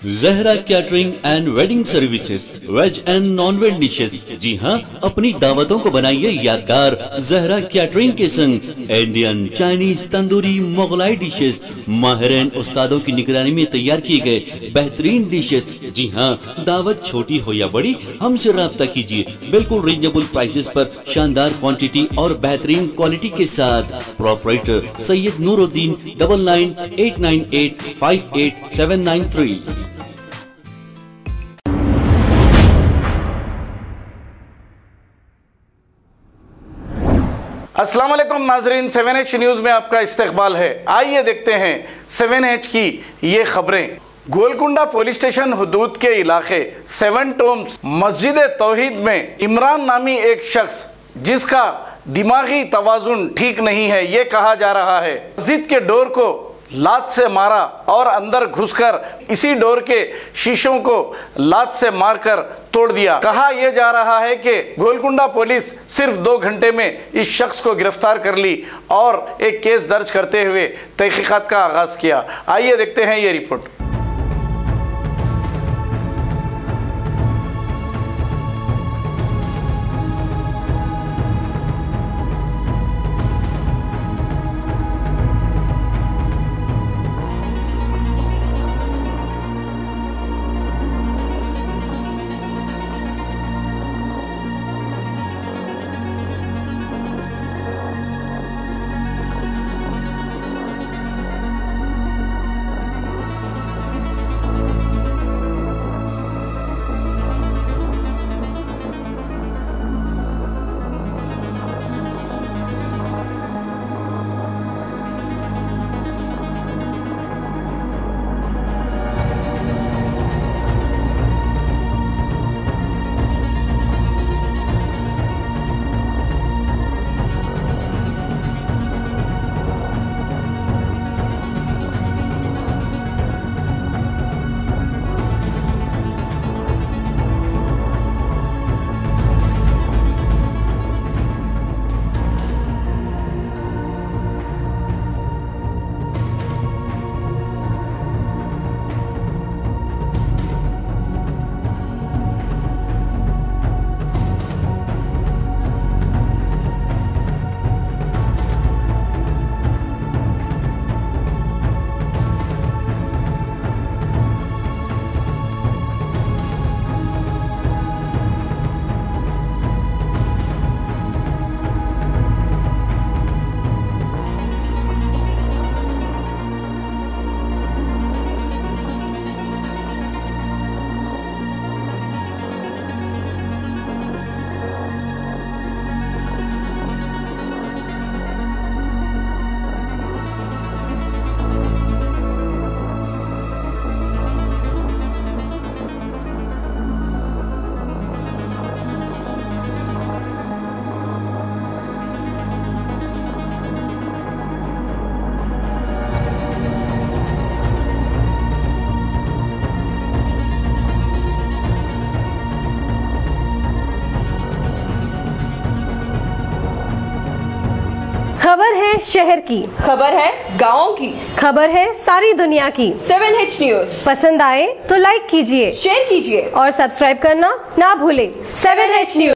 Zahra catering and wedding services, veg and non veg dishes. जी हाँ, अपनी दावतों को बनाइए यादगार जहरा कैटरिंग के संग। Indian, Chinese, tandoori, Mughlai dishes माहिर उस्तादों की निगरानी में तैयार किए गए बेहतरीन डिशेस। जी हाँ, दावत छोटी हो या बड़ी, हमसे राब्ता कीजिए। बिल्कुल रीजनेबल प्राइसेस पर शानदार क्वांटिटी और बेहतरीन क्वालिटी के साथ। प्रोपराइटर सैयद नूरुद्दीन 9989858793। अस्सलाम वालेकुम नाजरीन, 7H न्यूज़ में आपका इस्तकबाल है। आइए देखते हैं 7H की ये खबरें। गोलकुंडा पुलिस स्टेशन हुदूद के इलाके 7 टोम्स मस्जिद तौहीद में इमरान नामी एक शख्स जिसका दिमागी तवाजुन ठीक नहीं है, ये कहा जा रहा है, मस्जिद के डोर को लात से मारा और अंदर घुसकर इसी डोर के शीशों को लात से मारकर तोड़ दिया। कहा यह जा रहा है कि गोलकुंडा पुलिस सिर्फ 2 घंटे में इस शख्स को गिरफ्तार कर ली और एक केस दर्ज करते हुए तहकीकात का आगाज किया। आइए देखते हैं ये रिपोर्ट। खबर है शहर की, खबर है गाँव की, खबर है सारी दुनिया की। 7H न्यूज़ पसंद आए तो लाइक कीजिए, शेयर कीजिए और सब्सक्राइब करना ना भूलें। 7H news.